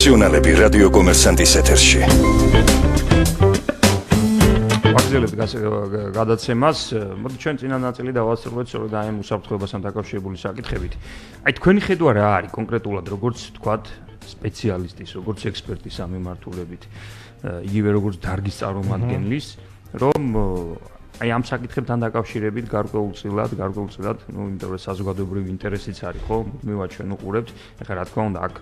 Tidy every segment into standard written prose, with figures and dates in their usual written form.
ჟურნალები რადიო კომერსანტის ეთერში. აგზელებ გადაცემას, მოდი ჩვენ წინა ნაწილი დავასრულოთ სწორედ აი უსაფრთხოებასთან დაკავშირებული საკითხებით. აი თქვენი ხედვა რა არის კონკრეტულად როგორც თქვათ სპეციალისტის, როგორც ექსპერტის ამ მიმართულებით, იგივე როგორც დარგის წარმომადგენლის, რომ აი ამ საკითხებთან დაკავშირებით გარკვეულწილად, იმიტომ რომ საზოგადოებრივი ინტერესიც არის, ხო? მუდმივად ჩვენ უყურებთ. ეხლა რა თქმა უნდა, აქ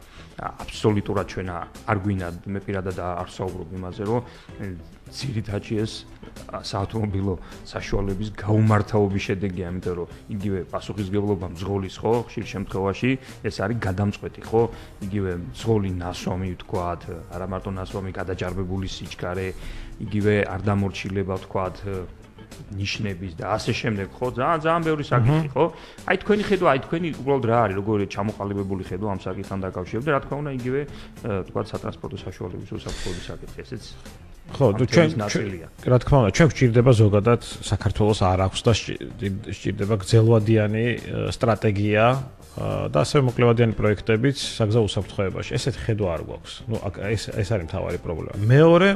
აბსოლუტურად ჩვენ არ გვინდა, მე პირადად არ საუბრობ იმაზე, რომ ძირითადად ეს საავტომობილო საშუალების გაუმართავობის შედეგია, იმიტომ რომ იგივე პასუხისმგებლობა მძღოლის, ხო? ხშირ შემთხვევაში ეს არის გადამწყვეტი, ხო? იგივე მძღოლი ნასვამი ვთქვათ, არა მარტო ნასვამი, გადაჯარბებული სიჩქარე, იგივე არ დამორჩილება ვთქვათ ნიშნების და ასე შემდეგ, ხო? ძალიან ბევრი საკითხი, ხო? აი თქვენი ხედვა, აი თქვენი უბრალოდ რა არის, როგორი ჩამოყალიბებული ხედვა ამ საკითხთან დაკავშირებით და რა თქმა უნდა იგივე ვთქვათ სატრანსპორტო საშუალების უსაფრთხოების საკითხი, ესეც ხო, ჩვენ რა თქმა უნდა, ჩვენ გვჭირდება ზოგადად საქართველოს არ აქვს და სჭირდება გრძელვადიანი სტრატეგია და ასევე მოკლევადიანი პროექტებიც საგზაო უსაფრთხოებაში. ესეთი ხედვა არ გვაქვს. ეს არის მთავარი პრობლემა. მეორე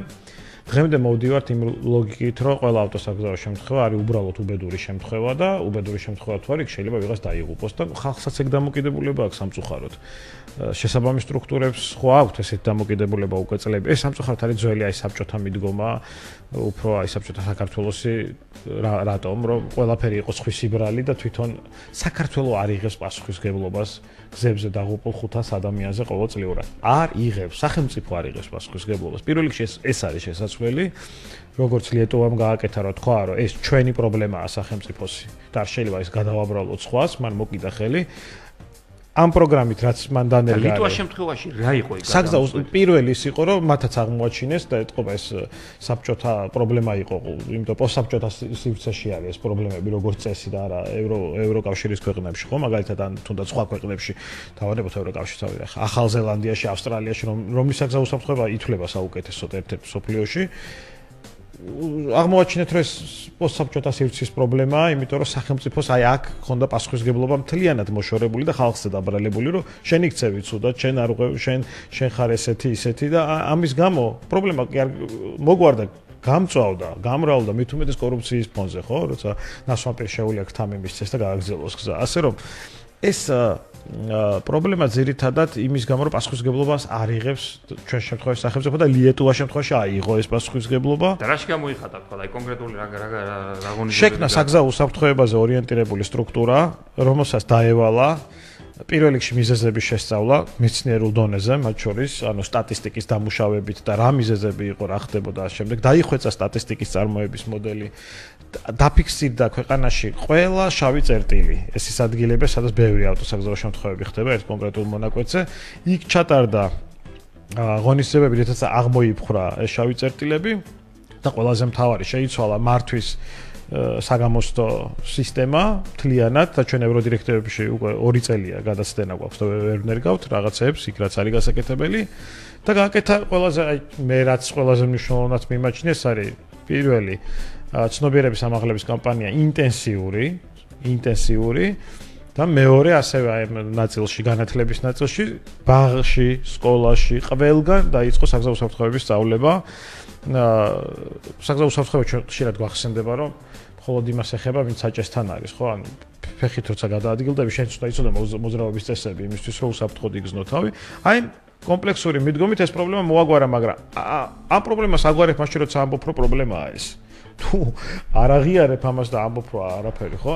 დღემდე მოვდივართ იმ ლოგიკით, რომ ყველა ავტოსაგზაო შემთხვევა არის უბრალოდ უბედური შემთხვევა და უბედური შემთხვევა თუ არის, შეიძლება ვიღაც დაიღუპოს და ხალხსაც ეგ დამოკიდებულება აქვს სამწუხაროდ. შესაბამის სტრუქტურებს ხო აქვთ ესეთ დამოკიდებულება უკვე წლები. ეს სამწუხაროდ არის ძველი აი საბჭოთა მიდგომა, უფრო აი საბჭოთა საქართველოსი რატომ, რომ ყველაფერი იყოს ხვისიბრალი და თვითონ საქართველო არ იღებს პასუხისმგებლობას გზებზე დაღუპულ 500 ადამიანზე ყოველწლიურად. არ იღებს, სახელმწიფო არ იღებს პასუხისმგებლობას. პირველ რიგში ეს არის შესაძლებელი, როგორც ლიეტოვამ გააკეთა, რომ თქვა, რომ ეს ჩვენი პრობლემაა სახელმწიფოსი და არ შეიძლება ის გადავაბრალოთ სხვას, მან მოკიდა ხელი. ამ პროგრამით რაც მან დანერგა. ლიტვას შემთხვევაში რა იყო ეს? საგზაო პირველი ის იყო, რომ მათაც აღმოაჩინეს და ეთყობა ეს საბჭოთა პრობლემა იყო, იმიტომ პოსტსაბჭოთა სივრცეში არის ეს პრობლემები, როგორც წესი და არა ევროკავშირის ქვეყნებში, ხო, მაგალითად ან თუნდაც სხვა ქვეყნებში, თავადებოთ ევროკავშირს ავიღე. ახალ ზელანდიაში, ავსტრალიაში, რომლის საგზაო უსაფრთხოება ითვლება საუკეთესოდ ერთ-ერთ მსოფლიოში. აღმოაჩინეთ, რომ ეს პოსტსაბჭოთა სივრცის პრობლემაა, იმიტომ რომ სახელმწიფოს აი აქ ხონდა პასუხისმგებლობა მთლიანად მოშორებული და ხალხზე დაბრალებული, რომ შენ იქცევი ცუდად, შენ არ უყევ, შენ ხარ ესეთი და ამის გამო პრობლემა კი არ მოგვარდა გამწვავდა, გამრავლდა მით უმეტეს კორუფციის ფონზე, ხო, როცა ნასვამპირ შეუძლია ქთამი მისცეს და გააგრძელოს გზა. ასე რომ ეს პრობლემა ძირითადად იმის გამო, რომ პასუხისმგებლობას არ იღებს ჩვენ შემთხვევაში სახელმწიფო და ლიეტუვას შემთხვევაში აიღო ეს პასუხისმგებლობა. და რაში გამოიხატა თქვა, აი კონკრეტული რა ღონისძიებები შექმნა საგზაო უსაფრთხოებაზე ორიენტირებული სტრუქტურა, რომელსაც დაევალა პირველ რიგში მიზეზების შესწავლა მეცნიერულ დონეზე, მათ შორის, ანუ სტატისტიკის დამუშავებით და რა მიზეზები იყო, რა ხდებოდა ამ შემდეგ, დაიხვეწა სტატისტიკის წარმოების მოდელი. დაფიქსირდა ქვეყანაში ყველა შავი წერტილი. ეს ის ადგილები, სადაც ბევრი ავტოსაგზაო შემთხვევები ხდება ერთ კონკრეტულ მონაკვეთზე. იქ ჩატარდა ღონისძიებები, რითაც აღმოიფხვრა ეს შავი წერტილები და ყველაზე მთავარი შეიცვალა მართვის საგამოსტო სისტემა მთლიანად და ჩვენ ევროდირექტივებში უკვე 2 წელია გადაცდენა გვაქვს და ვერ ვნერგავთ რაღაცებს იქ რაც არის გასაკეთებელი და გააკეთა ყველაზე აი მე რაც ყველაზე მნიშვნელოვნად მიმაჩნია ეს არის პირველი ცნობიერების ამაღლების კამპანია ინტენსიური და მეორე ასევე აი ნაწილში განათლების ნაწილში ბაღში, სკოლაში ყველგან დაიწყო საგზაო უსაფრთხოების სწავლება. საგზაო უსაფრთხოება ჩვენ ხშირად გვახსენდება, რომ მხოლოდ იმას ეხება, ვინც საჭესთან არის, ხო? ანუ ფეხით როცა გადაადგილდები, შენ უნდა იცოდე მოძრაობის წესები იმისთვის, რომ უსაფრთხოდ იგზნო თავი. აი კომპლექსური მიდგომით ეს პრობლემა მოაგვარა, მაგრამ ამ პრობლემას აგვარებ მაშინ, როცა ამბობ, რომ პრობლემაა ეს. თუ არ აღიარებ ამას და ამბობ, რომ არაფერი, ხო?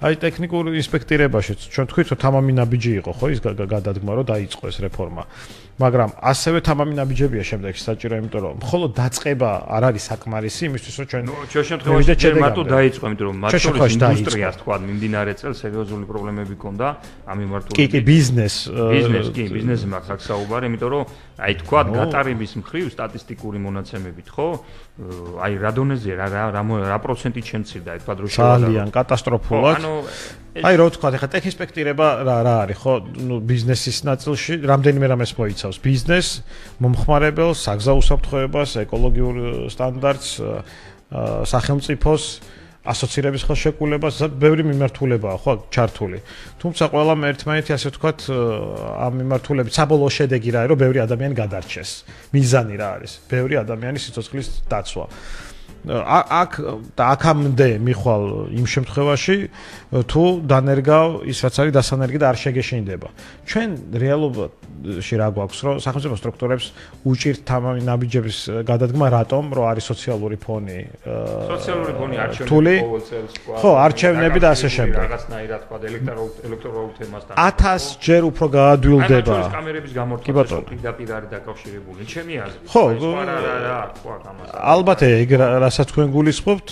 აი ტექნიკურ ინსპექტირებაშიც ჩვენ თქვით, რომ თამამი ნაბიჯი იყო, ხო, ის გადადგმა, რომ დაიწყო ეს რეფორმა. მაგრამ ასევე თამამი ნაბიჯებია შემდეგში საჭირო, იმიტომ რომ მხოლოდ დაწყება არ არის საკმარისი იმისთვის, რომ ჩვენ შემთხვევაში ჯერ მარტო დაიწყო, იმიტომ რომ მათ შორის ინდუსტრიას თქვა მიმდინარე წელს სერიოზული პრობლემები ჰქონდა ამ მიმართულებით. კი, ბიზნესი მაქვს აქ საუბარი, იმიტომ რომ აი თქვა გატარების მხრივ სტატისტიკური მონაცემებით, ხო? აი რა დონეზე რა პროცენტით შემცირდა აი თქვა დროში ძალიან კატასტროფულად. აი რო თქვა, ეხლა ტექინსპექტირება რა არის, ხო? ნუ ბიზნესის ნაწილში რამდენიმე რამეს მოიცავს. ბიზნესს, მომხმარებელს, საგზაო უსაფრთხოებას, ეკოლოგიურ სტანდარტს, სახელმწიფოს ასოცირების ხელშეკრულებას, ბევრი მიმართულებაა ხო ჩართული. თუმცა ყველამ ერთმანეთი ასე ვთქვათ ამ მიმართულებით საბოლოო შედეგი რა არის, რომ ბევრი ადამიანი გადარჩეს. მიზანი რა არის? ბევრი ადამიანის სიცოცხლის დაცვა. აქამდე მიხვალ იმ შემთხვევაში თუ დანერგავ ის რაც არის დასანერგი და არ შეგეშინდება. ჩვენ რეალობაში რა გვაქვს, რომ სახელმწიფო სტრუქტურებს უჭირთ თამამი ნაბიჯების გადადგმა, რატომ? რომ არის სოციალური ფონი. სოციალური ფონი არჩევნები ყოველ წელს თქვა. ხო, არჩევნები და ასე შემდეგ. რაღაცნაირად თქვა ელექტორალურ თემასთან. 1000 ჯერ უფრო გაადვილდება. აი, კამერების გამორთქვა პირდაპირ არის დაკავშირებული. ჩემი აზრით. ხო, რა თქვა ამას. ალბათ ეგ რასაც თქვენ გულისხმობთ,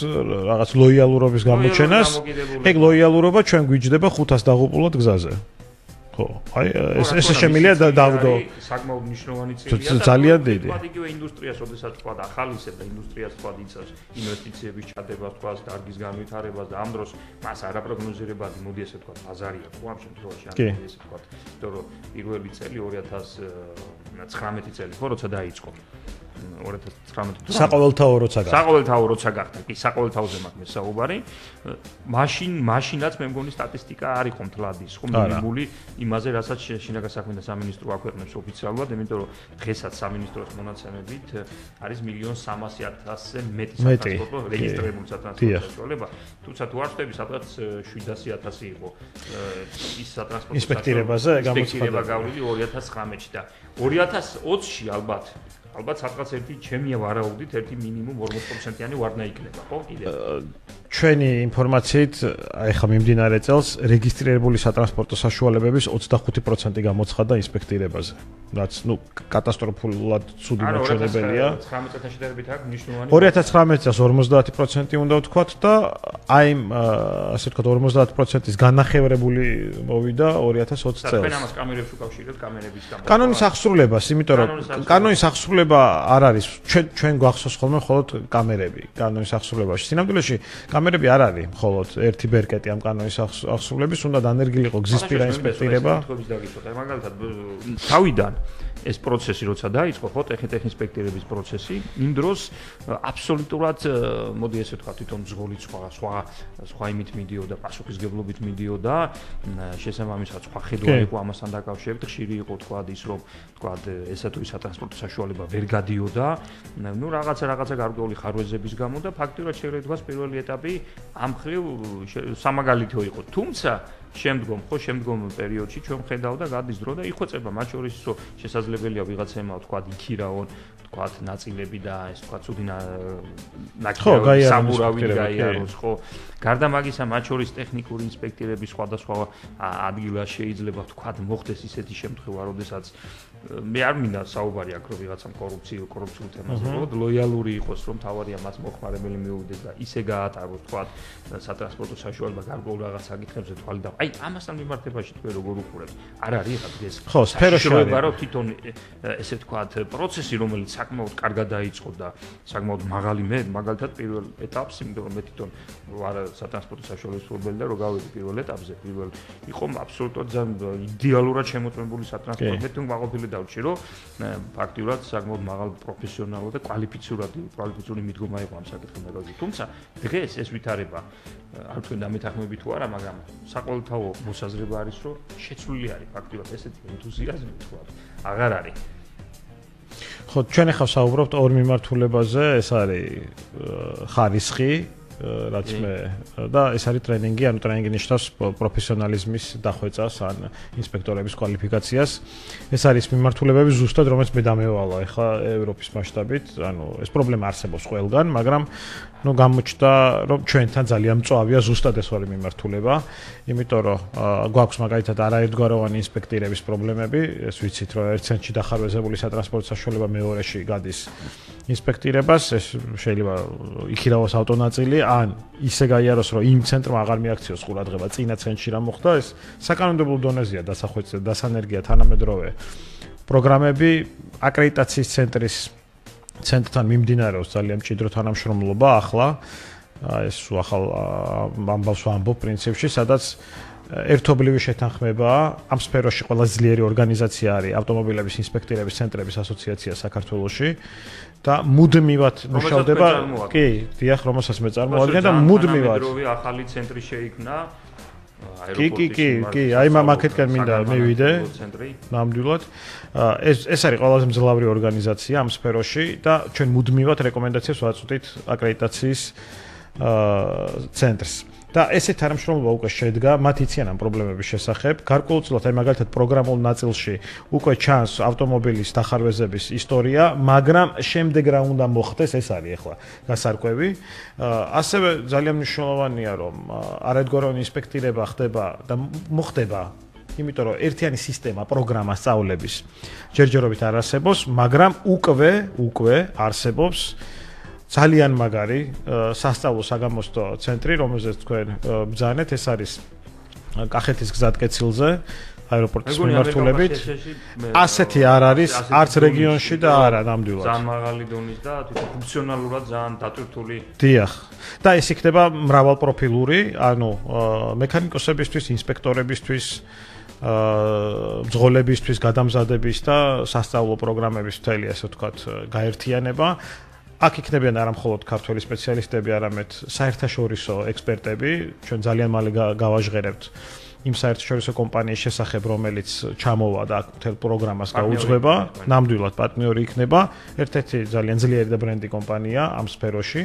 რაღაც ლოიალურობის გამოჩენას. ეგ ლოიალურობა ჩვენ გვიჯდება 500 დაღუპულად გზაზე. ხო, აი ეს შემიძლია დავდო. საკმაოდ მნიშვნელოვანი წილია და ძალიან დიდი. თქვა იგივე ინდუსტრიას, ოდესაც თქვა ახალისებ და ინდუსტრიას თქვა იცავს ინვესტიციების ჩადებას, თქვა დარგის განვითარებას და ამ დროს მას არაპროგნოზირებადი, მოდი ესე თქვა, ბაზარია ხო ამ შემთხვევაში, ანუ ესე თქვა, იმიტომ რომ პირველი წელი 2019 წელი ხო, როცა დაიწყო 2019 საყოველთაო როცა გახდა კი საყოველთაოზე მაქვს საუბარი მაშინაც მე მგონი სტატისტიკა არ იყო მთლადის ხო მინიმუმი იმაზე რასაც შინაგან საქმეთა სამინისტრო აქვეყნებს ოფიციალურად იმიტომ რომ დღესაც სამინისტროს მონაცემებით არის 1.300.000-ზე მეტი სატრანსპორტო რეგისტრირებული სატრანსპორტო საშუალება თუმცა თუ არ ვხვდები სადღაც 700.000 იყო ის სატრანსპორტო ინსპექტირებაზე გამოცხადება გავლილი 2019-ში და 2020-ში ალბათ სადღაც ერთი ჩემია ვარაუდით ერთი მინიმუმ 40%-იანი ვარდნა იქნება, ხო, კიდე? ჩვენი ინფორმაციით, აი ხა მიმდინარე წელს რეგისტრირებული სატრანსპორტო საშუალებების 25% გამოცხადა ინსპექტირებაზე. რაც, კატასტროფულად ცუდი მოჩვენებელია. 2019 წელს შედარებით აქ მნიშვნელოვანი 2019 წელს 50% უნდა ვთქვათ და აი ასე ვთქვათ 50%-ის განახევრებული მოვიდა 2020 წელს. თქვენ ამას კამერებს უკავშირებთ, კამერების გამო. კანონის აღსრულებას, იმიტომ რომ კანონის აღსრულება არ არის ჩვენ გვახსოვს ხოლმე მხოლოდ კამერები კანონის აღსრულებაში. სინამდვილეში კამერები არ არის მხოლოდ ერთი ბერკეტი ამ კანონის აღსრულების, უნდა დანერგილიყო გზის პირა ინსპექტირება. მაგალითად, თავიდან ეს პროცესი როცა დაიწყო, ხო, ტექნიკის ინსპექტირების პროცესი, იმ დროს აბსოლუტურად მოდი ესე ვთქვა, თვითონ ზღოლით სხვა იმით მიდიოდა, პასუხისგებლობით მიდიოდა, შესაბამისად სხვა ხედვა იყო ამასთან დაკავშირებით, ხშირი იყო თქვა ის რომ თქვა ესა თუ ის სატრანსპორტო საშუალება ვერ გადიოდა, რაღაცა გარკვეული ხარვეზების გამო და ფაქტიურად შეიძლება ითქვას პირველი ეტაპი ამ ხრივ სამაგალითო იყო. თუმცა შემდგომ პერიოდში ჩვენ ხედავ და გადის დრო და იხვეწება მათ შორის ის რომ შესაძლებელია ვიღაცემა თქვა იქირაონ თქვა ნაწილები და ეს თქვა ცუდი ნაკრები საბურავი გაიაროს ხო გარდა მაგისა მათ შორის ტექნიკური ინსპექტირების სხვადასხვა ადგილას შეიძლება თქვა მოხდეს ისეთი შემთხვევა როდესაც მე არ მინდა საუბარი აქ რომ ვიღაცამ კორუფციულ თემაზე რომ ლოიალური იყოს რომ თავარია მას მოხმარებელი მიუვიდეს და ისე გაატაროს თქვა სატრანსპორტო საშუალება გარკვეულ რაღაც საკითხებზე თვალი და აი ამასთან მიმართებაში თქვენ როგორ უყურებთ არ არის ახლა დღეს ხო სფეროში რომ თვითონ ესე თქვა პროცესი რომელიც საკმაოდ კარგად დაიწყო და საკმაოდ მაღალი მე მაგალითად პირველ ეტაპს იმიტომ რომ მე თვითონ ვარ სატრანსპორტო საშუალების მფლობელი და რო გავედი პირველ ეტაპზე იყო აბსოლუტურად იდეალურად შემოწმებული სატრანსპორტო მე თვითონ მაყოფილი დავჭი რომ ფაქტიურად საკმაოდ მაღალ პროფესიონალურ და კვალიფიციური მიდგომა იყო ამ საკითხზე თუმცა დღეს ეს ვითარება არ თქვენ დამეთანხმები თუ არა მაგრამ საყოველთაო მოსაზრება არის რომ შეცვლილი არის ფაქტიურად ესეთი ენთუზიაზმი თქვა აღარ არის ხო ჩვენ ახლა საუბრობთ ორ მიმართულებაზე ეს არის ხარისხი რაც მე და ეს არის ტრენინგი, ანუ ტრენინგი ნიშნავს პროფესიონალიზმის დახვეწას ან ინსპექტორების კვალიფიკაციას. ეს არის მიმართულებები ზუსტად რომელიც მე დამევალა ახლა ევროპის მასშტაბით, ანუ ეს პრობლემა არსებობს ყველგან, მაგრამ გამოჩნდა რომ ჩვენთან ძალიან მწვავეა ზუსტად ეს ორი მიმართულება, იმიტომ რომ გვაქვს მაგალითად არაერთგვაროვანი ინსპექტირების პრობლემები, ეს ვიცით რომ ერთ ცენტრში დახარვეზებული სატრანსპორტო საშუალება მეორეში გადის ინსპექტირებას, ეს შეიძლება იქირავოს ავტონაწილი ან ისე გაიაროს რომ იმ ცენტრმა აღარ მიაქციოს ყურადღება წინა ცენტრში რა მოხდა ეს საკანონმდებლო დონეზეა დასახვეწე დასანერგია თანამედროვე პროგრამები აკრედიტაციის ცენტრთან მიმდინარეობს ძალიან მჭიდრო თანამშრომლობა ახლა ეს ახალ ამბავს ვამბობ პრინციპში სადაც ერთობლივი შეთანხმებაა. ამ სფეროში ყველაზე ძლიერი ორგანიზაცია არის ავტომობილების ინსპექტორების ცენტრების ასოციაცია საქართველოში და მუდმივად მუშავდება. კი, დიახ, რომელსაც მე წარმოადგენენ და მუდმივად. ახალი ცენტრი შეიქმნა. კი, აი მაგეთკენ მინდა მივიდე. ნამდვილად. ეს არის ყველაზე მძლავრი ორგანიზაცია ამ სფეროში და ჩვენ მუდმივად რეკომენდაციებს ვაწვდით აკრედიტაციის ცენტრს. და ესეთ თანამშრომლობა უკვე შედგა, მათ იციან ამ პრობლემების შესახებ. გარკვეულწილად აი მაგალითად პროგრამულ ნაწილში უკვე ჩანს ავტომობილის დახარვეზების ისტორია, მაგრამ შემდეგ რა უნდა მოხდეს, ეს არის ახლა გასარკვევი. ასევე ძალიან მნიშვნელოვანია, რომ არაერთგვაროვანი ინსპექტირება ხდება და მოხდება, იმიტომ რომ ერთიანი სისტემა, პროგრამა სწავლების ჯერჯერობით არ არსებობს, მაგრამ უკვე არსებობს ძალიან მაგარი სასწავლო საგამოსტო ცენტრი, რომელზეც თქვენ ბრძანეთ, ეს არის კახეთის გზატკეცილზე, აეროპორტის მიმართულებით. ასეთი არ არის არც რეგიონში და არა ნამდვილად. ძალიან მაღალი დონის და თვითონ ფუნქციონალურად ძალიან დატვირთული. დიახ. და ეს იქნება მრავალპროფილური, ანუ მექანიკოსებისთვის, ინსპექტორებისთვის, მძღოლებისთვის, გადამზადების და სასწავლო პროგრამების მთელი, ასე ვთქვათ, გაერთიანება. აქ იქნებიან არა მხოლოდ ქართველი სპეციალისტები, არამედ საერთაშორისო ექსპერტები. ჩვენ ძალიან მალე გავაჟღერებთ იმ საერთაშორისო კომპანიის შესახებ, რომელიც ჩამოვა და მთელ პროგრამას გაუძღვება. ნამდვილად პარტნიორი იქნება. ერთ-ერთი ძალიან ძლიერი და ბრენდი კომპანია ამ სფეროში,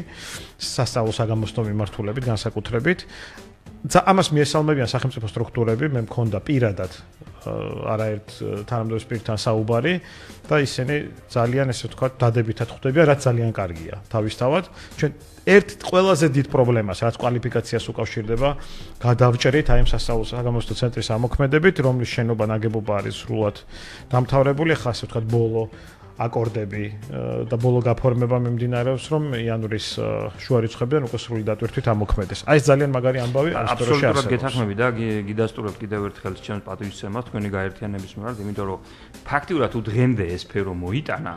სასწავლო საგამოსტო მიმართულებით, განსაკუთრებით. ამას მიესალმებიან სახელმწიფო სტრუქტურები, მე მქონდა პირადად არაერთ თანამდებობის პირთან საუბარი და ისინი ძალიან ესე ვთქვათ დადებითად ხვდებიან, რაც ძალიან კარგია. თავისთავად ჩვენ ერთ ყველაზე დიდ პრობლემას, რაც კვალიფიკაციას უკავშირდება, გადავჭრით აი ამ სასწავლო საგამოსტო ცენტრის ამოქმედებით, რომლის შენობა ნაგებობა არის სრულად დამთავრებული, ახლა ასე ვთქვათ ბოლო აკორდები და ბოლო გაფორმება მიმდინარეობს, რომ იანვრის შუა რიცხვებიდან უკვე სრული დატვირთვით ამოქმედეს. აი ეს ძალიან მაგარი ამბავი ამ სფეროში არსებობს. აბსოლუტურად გეთანხმები და გიდასტურებ კიდევ ერთხელ ჩემს პატივისცემას თქვენი გაერთიანების მიმართ, იმიტომ რომ ფაქტიურად თუ დღემდე ეს სფერო მოიტანა,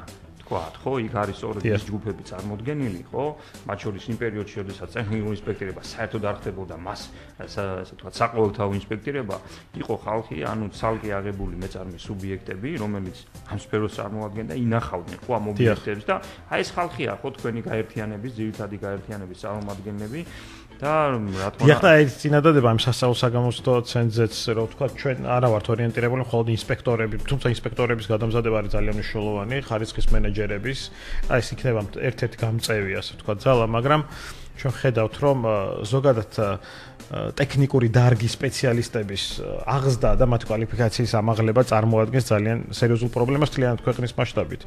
ხო, იქ არის სწორედ ეს ჯგუფები წარმოდგენილი, ხო? მათ შორის იმ პერიოდში, როდესაც ტექნიკური ინსპექტორება საერთოდ არ ხდებოდა მას, ასე ვთქვათ, საყოველთაო ინსპექტორება, იყო ხალხი, ანუ ცალკე აღებული მეწარმე სუბიექტები, რომელიც ამ სფეროს წარმოადგენდა, ინახავდნენ ხო ამ ობიექტებს და აი ეს ხალხია, ხო, თქვენი გაერთიანების, ძირითადი გაერთიანების წარმომადგენლები. და რა თქმა უნდა, ეხლა ეს წინადადება ამ სასწავლო საგამოსტო ცენტრზეც, რა ვთქვათ, ჩვენ არა ვართ ორიენტირებული მხოლოდ ინსპექტორები, თუმცა ინსპექტორების გადამზადება არის ძალიან მნიშვნელოვანი, ხარისხის მენეჯერების, აი ეს იქნება ერთ-ერთი გამწევი, ასე ვთქვათ, ძალა, მაგრამ ჩვენ ხედავთ, რომ ზოგადად ტექნიკური დარგის სპეციალისტების აღზრდა და მათი კვალიფიკაციის ამაღლება წარმოადგენს ძალიან სერიოზულ პრობლემას მთლიანად ქვეყნის მასშტაბით.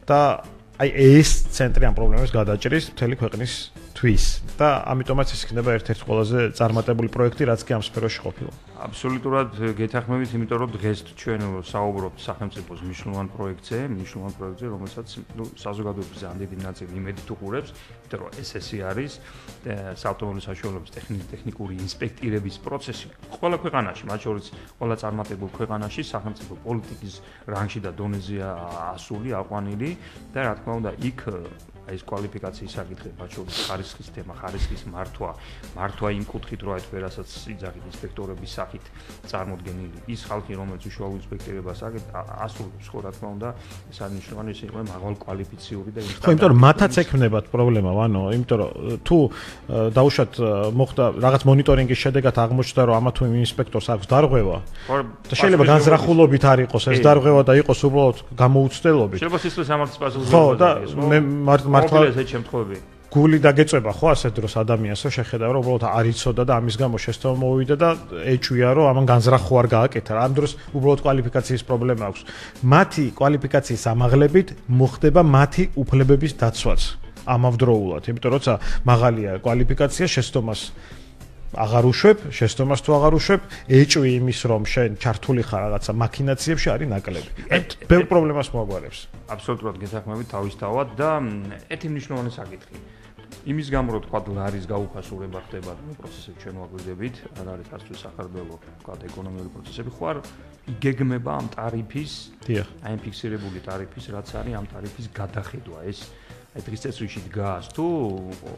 და აი ეს ცენტრი ამ პრობლემებს გადაჭრის მთელი ქვეყნის თვის და ამიტომაც ეს იქნება ერთ-ერთი ყველაზე წარმატებული პროექტი, რაც კი ამ სფეროში ყოფილა. აბსოლუტურად გეთანხმებით, იმიტომ რომ დღეს ჩვენ საუბრობთ სახელმწიფოს მნიშვნელოვან პროექტზე, რომელსაც საზოგადოების ძალიან დიდი ნაწილი იმედით უყურებს, იმიტომ რომ ეს არის საავტომობილო საშუალებების ტექნიკური ინსპექტირების პროცესი ყველა ქვეყანაში, მათ შორის ყველა წარმატებულ ქვეყანაში სახელმწიფო პოლიტიკის რანგში და დონეზეა ასული, აყვანილი და რა თქმა უნდა, იქ ეს კვალიფიკაციის საკითხი, მათ შორის ხარისხის თემა, ხარისხის მართვა იმ კუთხით, რომ ეს ვერასაც იძახით ინსპექტორების სახით წარმოდგენილი. ის ხალხი, რომელიც უშუალო ინსპექტირებას ასრულებს, ხო, რა თქმა უნდა, ეს აღნიშნული ის იყო მაღალ კვალიფიციური და ხო, იმიტომ რომ მათაც ექმნებათ პრობლემა, ანუ იმიტომ რომ თუ დაუშვათ მოხდა რაღაც მონიტორინგის შედეგად აღმოჩნდა, რომ ამა თუ იმ ინსპექტორს აქვს დარღვევა და შეიძლება განზრახულობით არ იყოს ეს დარღვევა და იყოს უბრალოდ გამოუცდელობით. შეიძლება სისხლის სამართლის პასუხისმგებლობა. ხო, და მე მართლა ესეთ შემთხვევები გული დაგეწება ხო ასეთ დროს ადამიანს, რომ შეხედა რომ უბრალოდ არ იცოდა და ამის გამო შესწავლა მოვიდა და ეჭვია რომ ამან განზრახო არ გააკეთა. ამ დროს უბრალოდ კვალიფიკაციის პრობლემა აქვს. მათი კვალიფიკაციის ამაღლებით მოხდება მათი უფლებების დაცვაც ამავდროულად, იმიტომ როცა მაღალია კვალიფიკაცია, შეცდომას აღარ უშვებ, შეცდომას თუ აღარ უშვებ, ეჭვი იმის რომ შენ ჩართული ხარ რაღაცა მაქინაციებში არის ნაკლები. ბევრ პრობლემას მოაგვარებს. აბსოლუტურად გეთანხმებით თავისთავად და ერთი მნიშვნელოვანი საკითხი. იმის გამო რომ თქვა ლარის გაუფასურება ხდება პროცესები ჩვენ ვაგვირდებით, არ არის არც თუ სახარბელო, თქვა ეკონომიკური პროცესები, ხო არ იგეგმება ამ ტარიფის, აი ამ ფიქსირებული ტარიფის, რაც არის ამ ტარიფის გადახედვა, ეს აი დღის წესრიგში დგას თუ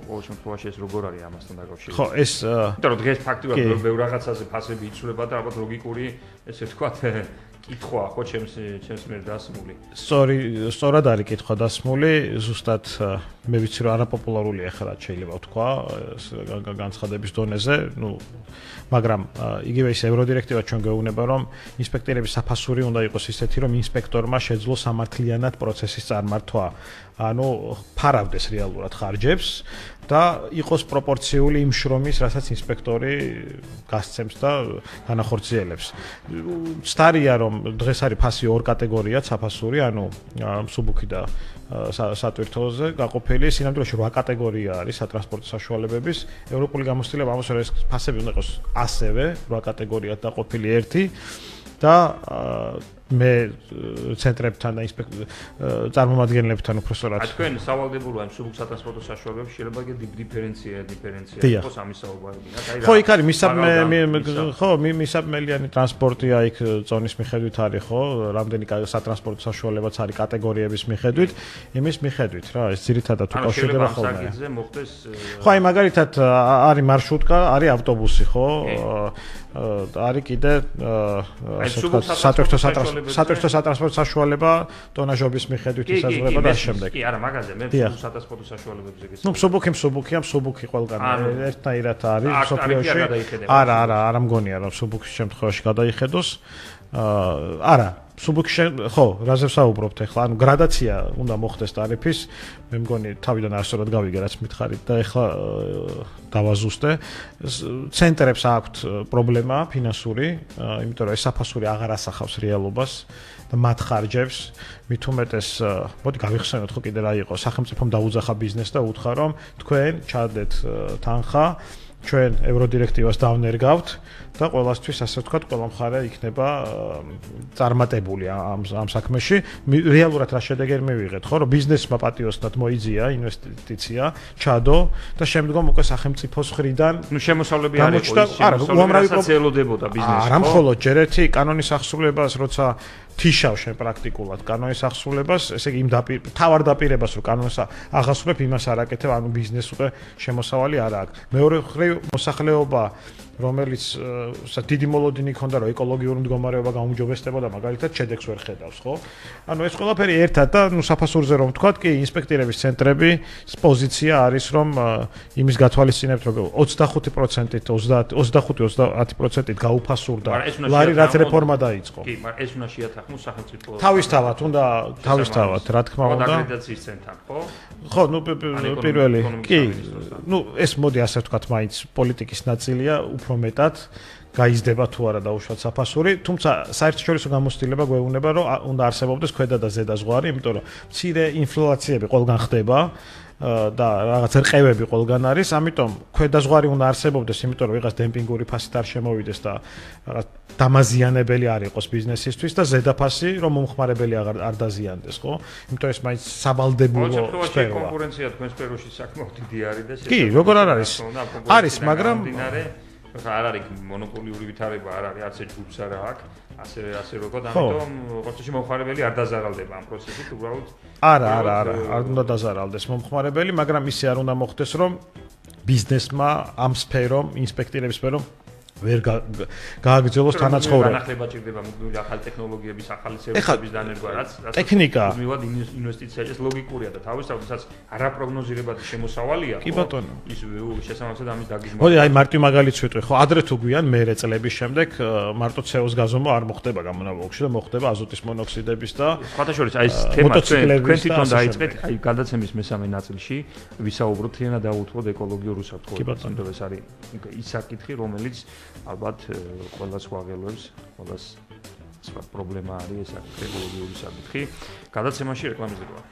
ყოველ შემთხვევაში ეს როგორ არის ამასთან დაკავშირებით? ხო, ეს იმიტომ რომ დღეს ფაქტობრივად ბევრ რაღაცაზე ფასები იცვლება და ალბათ ლოგიკური ესე ვთქვათ კითხვა ხო ჩემს მიერ დასმული. სწორად არის კითხვა დასმული, ზუსტად მე ვიცი რომ არაპოპულარულია ახლა შეიძლება ვთქვა განცხადების დონეზე, მაგრამ იგივე ის ევროდირექტივა ჩვენ გვეუბნება რომ ინსპექტორების საფასური უნდა იყოს ისეთი რომ ინსპექტორმა შეძლო სამართლიანად პროცესის წარმართვა. ანუ ფარავდეს რეალურად ხარჯებს და იყოს პროპორციული იმ შრომის, რასაც ინსპექტორი გასცემს და განახორციელებს. ცდარია რომ დღეს არის ფასი ორ კატეგორიად საფასური, ანუ მსუბუქი და სატვირთოზე გაყოფილი, სინამდვილეში 8 კატეგორია არის სატრანსპორტო საშუალებების. ევროპული გამოცდილება ამას რომ ეს ფასები უნდა იყოს ასევე 8 კატეგორიად დაყოფილი ერთი და მე ცენტრებთან და წარმომადგენლებთან უბრალოდ თქვენ სავალდებულოა იმ მსუბუქ სატრანსპორტო საშუალებებში შეიძლება დიფერენცია იყოს ამის საუბარი. ხო, იქ არის მისაბმელიანი ტრანსპორტია იქ ზონის მიხედვით არის ხო, რამდენი სატრანსპორტო საშუალებაც არის კატეგორიების მიხედვით, იმის მიხედვით რა, ეს ძირითადად უკავშირდება ხოლმე. ხო, აი მაგალითად არის მარშრუტკა, არის ავტობუსი ხო? არის კიდე სატვირთო სატრანსპორტო საშუალება ტონაჟობის მიხედვით ისაზღვრება და შემდეგ. კი, არა, მაგაზე მე სატრანსპორტო საშუალებებზე გესწრებ. მსუბუქი ყველგან ერთნაირად არის სოფლიოში. არა მგონია რომ მსუბუქის შემთხვევაში გადაიხედოს. არა ხო, რაზე ვსაუბრობთ ახლა? ანუ გრადაცია უნდა მოხდეს ტარიფის. მე მგონი თავიდან არასწორად გავიგე რაც მითხარით და ახლა დავაზუსტე. ცენტრებს აქვთ პრობლემა ფინანსური, იმიტომ რომ ეს საფასური აღარ ასახავს რეალობას და მათ ხარჯებს. მით უმეტეს, მოდი გავიხსენოთ ხო კიდე რა იყო, სახელმწიფომ დაუძახა ბიზნესს და უთხრა რომ თქვენ ჩადეთ თანხა, ჩვენ ევროდირექტივას დავნერგავთ და ყველასთვის ასე ვთქვათ, ყველა მხარე იქნება წარმატებული ამ საქმეში. რეალურად რა შედეგი მივიღეთ, ხო, რომ ბიზნესმა პატიოსნად მოიძია ინვესტიცია, ჩადო და შემდგომ უკვე სახელმწიფოს მხრიდან შემოსავლები არ იყო ის, რომელსაც ელოდებოდა ბიზნესი. არა მხოლოდ ჯერ ერთი კანონის აღსრულებას, როცა თიშავ შენ პრაქტიკულად კანონის აღსრულებას, ესე იგი იმ თავარ დაპირებას რომ კანონს აღასრულებ, იმას არ აკეთებ, ანუ ბიზნეს უკვე შემოსავალი არ აქვს. მეორე მხრივ მოსახლეობა რომელიც დიდი მოლოდინი ქონდა რომ ეკოლოგიური მდგომარეობა გაუმჯობესდებოდა მაგალითად შედეგს ვერ ხედავს ხო? ანუ ეს ყველაფერი ერთად და საფასურზე რომ ვთქვათ, კი ინსპექტორების ცენტრების პოზიცია არის რომ იმის გათვალისწინებთ რომ 25%-ით 25-30%-ით გაუფასურდა ლარი რაც რეფორმა დაიწყო. კი, მაგრამ ეს უნდა შეათანხმოს სახელმწიფო. თავისთავად უნდა თავისთავად რა თქმა უნდა. აგრეგაციის ცენტრთან ხო? ხო, პირველი. კი, ეს მოდი ასე ვთქვათ, მაინც პოლიტიკის ნაწილია უფრო მეტად გაიზრდება თუ არა დაუშვათ საფასური, თუმცა საერთაშორისო გამოცდილება გვეუბნება, რომ უნდა არსებობდეს ქვედა და ზედა ზღვარი, იმიტომ რომ მცირე ინფლაციები ყველგან ხდება და რაღაც რყევები ყველგან არის, ამიტომ ქვედა ზღვარი უნდა არსებობდეს, იმიტომ რომ ვიღაც დემპინგური ფასით არ შემოვიდეს და რაღაც დამაზიანებელი არ იყოს ბიზნესისთვის და ზედა ფასი რომ მომხმარებელი არ დაზიანდეს, ხო? იმიტომ ეს მაინც სავალდებულო სფეროა. კონკურენცია თქვენ სფეროში საკმაოდ დიდი არის და კი, როგორ არ არის? არის, მაგრამ არ არის მონოპოლიური ვითარება, არ არის არც ჯგუფს არა აქვს, ასე როგორ, ამიტომ ყოველთვის მომხმარებელი არ დაზარალდება ამ პროცესით, უბრალოდ არ უნდა დაზარალდეს მომხმარებელი, მაგრამ ისე არ უნდა მოხდეს, რომ ბიზნესმა ამ სფერომ, ინსპექტორების სფერომ ვერ გააგრძელოს თანაცხოვრება. განახლება ჭირდება მუდმივი ახალი ტექნოლოგიების, ახალი სერვისების დანერგვა, რაც ტექნიკა მუდმივად ინვესტიციაში ლოგიკურია და თავისთავად არაპროგნოზირებადი შემოსავალია. კი ბატონო. ის შესაბამისად ამის დაგიზმობა. მოდი აი მარტივ მაგალითს ვიტყვი, ხო, ადრე თუ გვიან მერე წლების შემდეგ მარტო CO2-ს გაზომა არ მოხდება გამონაბოლქში და მოხდება აზოტის მონოქსიდების და სხვათაშორის აი ეს თემა თქვენ თვითონ დაიწყეთ, აი გადაცემის მესამე ნაწილში ვისაუბროთ თენა დაუთმოთ ეკოლოგიურ უსაფრთხოებას. იმიტომ ეს არის ის საკითხი, რომელიც ალბათ ყველას გვაღელვებს, ყველას სხვა პრობლემა არის ეს ეკოლოგიური საკითხი. გადაცემაში რეკლამის დროა.